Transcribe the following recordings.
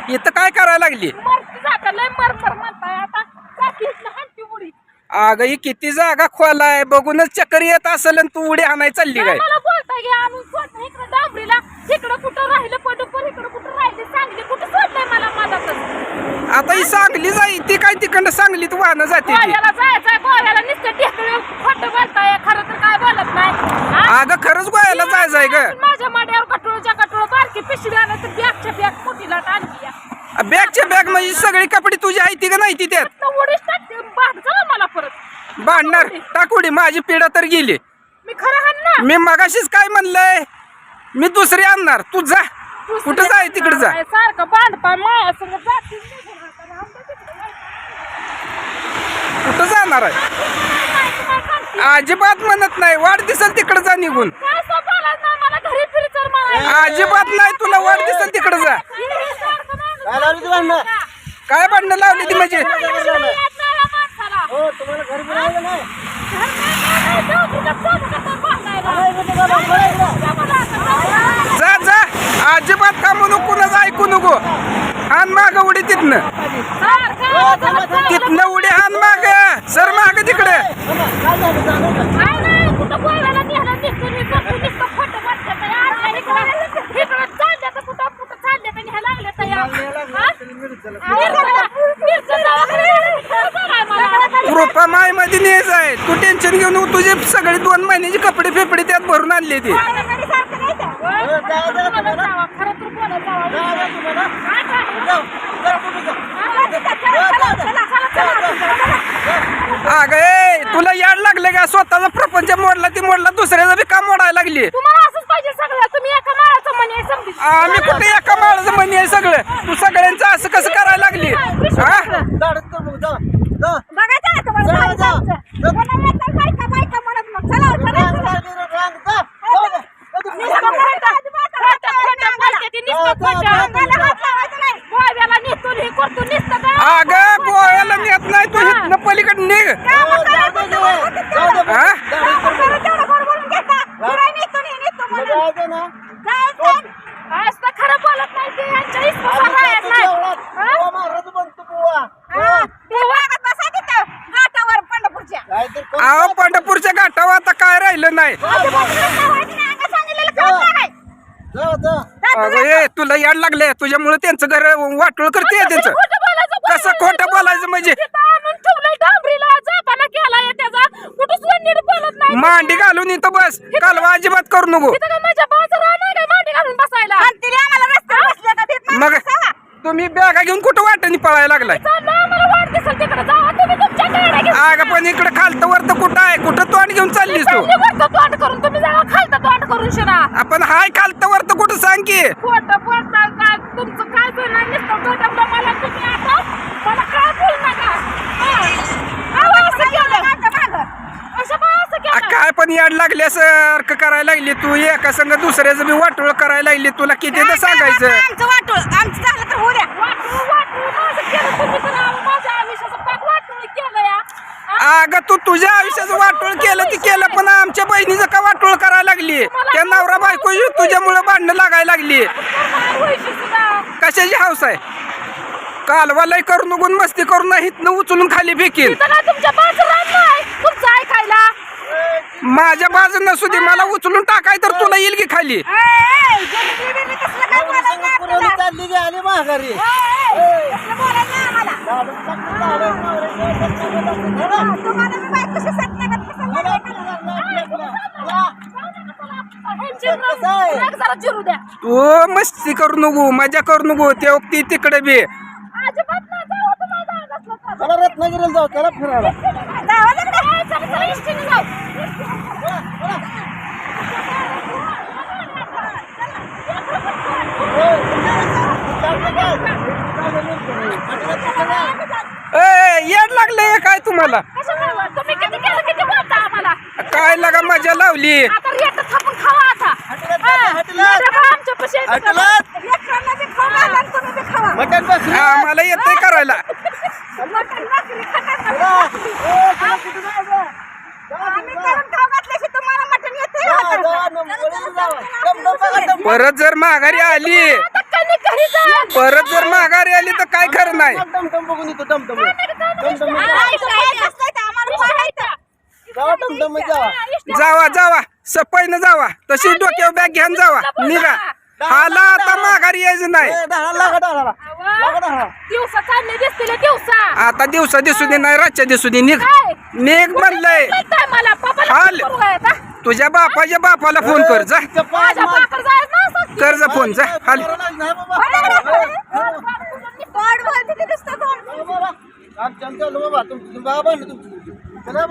इथं काय करायला लागली? अगं ही किती जागा खोलाय बघूनच चक्कर येत असेल आणि तू उडी आणाय चालली काय? आता ही सांगली जाई ती काय तिकडं सांगलीत वाहन जाते ती. अगं खरंच गोव्याला जायचंय ग. माझ्या माड्यावर कटोळच्या कटोळ बारकी पिशवी आणायचं बॅगच्या बॅग मोठी लाट आणली. बॅगच्या बॅग म्हणजे सगळी कपडे तुझी आहे ती का नाही ती त्यात? मला परत भांडणार टाकुडी माझी पिढा तर गेली. मी खरं हाण मी मगाशीच काय म्हणलंय मी दुसरी आणणार तू जा कुठं जाय तिकडे जा. सारखं बांधता माया संग जाती कुठं जाणार आहे? अजिबात म्हणत नाही वाढ दिसल तिकडे जा निघून. अजिबात नाही तुला वाढ दिसल तिकडे जा. काय भांडणं लावली ती म्हणजे? जा जा अजिबात कामू नको कुणाचं ऐकू नको. हान माग उडी तिथनं तिथनं उडी हान माग सर माग तिकडे. कृपा माय मध्ये न्यायचं आहे तू टेन्शन घेऊन तुझे सगळे 2 महिन्याचे कपडे फेपडे त्यात भरून आणले ते. अगं तुला याड लागले का? स्वतःचा प्रपंच मोडला ती मोडला दुसऱ्याचा बी काम मोडायला लागली. आम्ही कुठे एका माळाचं म्हणी आहे सगळं तू सगळ्यांचं असं कसं करायला लागली? अगं गोव्याला नेत नाही तू इथनं पलीकडे निघ. खरं बोलत नाही अहो पंढरपूरच्या घाटावर आता काय राहिलं नाही. अगं तुला याड लागले तुझ्यामुळे त्यांचं घर वाटोळ करते त्यांचं. कसं खोटं बोलायचं म्हणजे? मांडी घालून इथं बस कालवा अजिबात करू नको. मग तुम्ही बॅगा घेऊन कुठं वाटणी पळायला लागलाय? अगं पण इकडे खालतं वरतं कुठं आहे? कुठं तोंड घेऊन चाललीस तू? आपण हाय खालतं वरतं कुठं सांग की? काय पण याड लागल्यासारखं करायला लागली तू. एका संग दुसऱ्याचं बी वाटोळ करायला लागली. तुला किती तर सांगायचं? अगं तू तुझ्या आयुष्याचं वाटोळ केलं ती केलं पण आमच्या बहिणीचं का वाटोळ करायला लागली? त्या नवरा बायको तुझ्यामुळे भांडणं लागायला लागली. कशाची हौस आहे? कालवा लय करू नको मस्ती करून हितनं उचलून खाली फेकील. माझ्या बाजू नसू दे मला उचलून टाकाय तर तुला येईल की खाली. तू मस्ती करू नको मजा करू नको ते ती तिकडे बी. रत्नागिरीला जाऊ त्याला फिरायला. येड लागले काय तुम्हाला? काय लागा मजा लावली? आम्हाला येतंय करायला. परत जर माघारी आली परत जर माघारी आली तर काय खरं नाही. टमटम बघून येतो टमटम जावा टमटम जावा जावा जावा सपाईनं जावा तशी डोक्यावर बॅग घेऊन जावा निघा. हाला आता माघारी यायचं नाही. लागा डाळाला दिवसा चालले दिसतील दिवसा. आता दिवसा दिसू दे नाही रातच्या दिसू दे निघ निघ म्हणलंय. म्हणताय मला पप्पाला हाल. फोन करू काय आता? तुझ्या बापाच्या बापाला फोन कर जा. माझ्या बापाला जायचं ना असं. कर जा फोन जा हाल.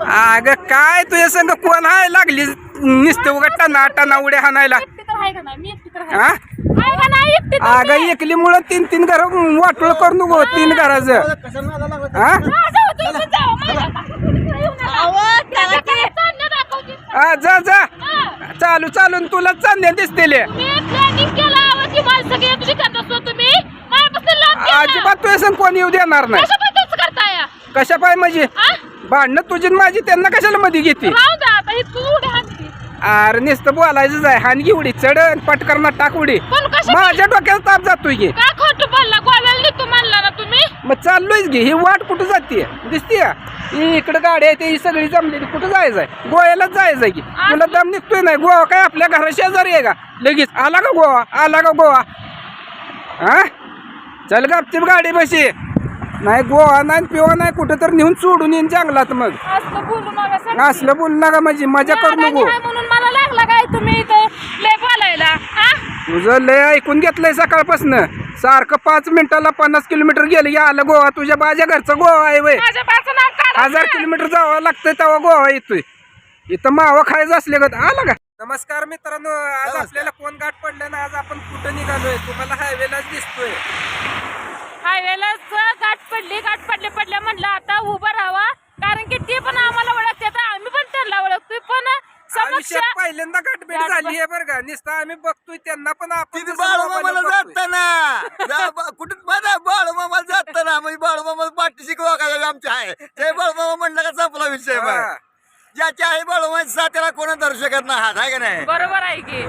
अग काय तुझ्या संग कोण हाय लागली नुसतं उगा टना टना उड्या हाणायला. एकटी तर आहे का नाही? मी एकटी तर आहे. हा आहे का नाही एकटी तर? अगं एकलीमुळं 3-3 घर वाटोळ करू नको 3 घराचं. हा जाऊ तुम्ही पण जाऊ. माझ्या बापाला येऊ नका. त्याला काय चाललं दाखवते. हा जा जा हा. चालून तुला चांदण्या दिसतील. मी प्लॅनिंग केला आवाजी मला सगळे तुझी करत असतो तुम्ही माझ्यापासून लांब गेला. अजिबात तुझ्या संग कोण येऊ देणार नाही. कशाबद्दलच करताय कशा पाय म्हणजे आ? भांडणं तुझी न माझी त्यांना कशाला मध्ये घेते. राहू द्या आता ही तू उड्या हाणती. अरे नुसतं बोलायचंच आहे हानगी उडी चढ पटकरना टाक उडी. पण कशा माझ्या डोक्याला ताप जातोय की. काय खोटं बोलला गोव्याला निघतो म्हणला ना तुम्ही. मग चाललोयच घे ही वाट कुठं जाते दिसतीय. ही इकडं गाडी आहे ते ही सगळी जमलेली कुठं जायचंय गोव्यालाच जायचंय की. तुला दम निघतोय नाही गोवा काय आपल्या घरा शेजारी आहे का लगेच आला का गोवा आला का गोवा. हा चल गपचीप गाडी बशी नाही गोवा नाही पिवा नाही कुठं तर नेऊन सोडून येईन जंगलात. मग असं बोलू नका सर. असलं बोल नका म्हणजे मजा करू नको. म्हणून मला लागला काय तुम्ही इथे लय बोलायला. आ? तुझं लय ऐकून घेतलंय सकाळपासून सारखं 5 मिनिटाला 50 किलोमीटर गेलं या आलं गोवा. तुझ्या माझ्या घरचा गोवा आहे वय. माझ्या बाचं नाव काढा. 1000 किलोमीटर जावं लागतंय तेव्हा गोवा येतोय. इथं मावा खायचं असले का आला का. नमस्कार मित्रांनो आज आपल्याला कोण गाठ पडलं ना आज आपण कुठं निघालोय तुम्हाला हायवेलाच दिसतोय. हायवेला गाठ पडल्या म्हणलं आता उभं राहावा कारण की ते पण आम्हाला ओळखते तर आम्ही पण त्यांना ओळखतोय पण समक्ष आयुष्यात पहिल्यांदा गाठभेट झाली आहे बरं का. नुसतं आम्ही बघतोय त्यांना पण आपण तिथे जसं मोबाईलवर बाळूमामाला बघतोय. जाताना कुठं माझा बाळूमामाला जाताना म्हणजे बाळूमामाला पाठी शिकवा काय आमच्या आहे ते बाळूमामा म्हणलं का संपला विषय हा. ज्याच्या आहे बाळूमामा त्याला कोणा धरू शकत नाही हात आहे का नाही. बरोबर आहे की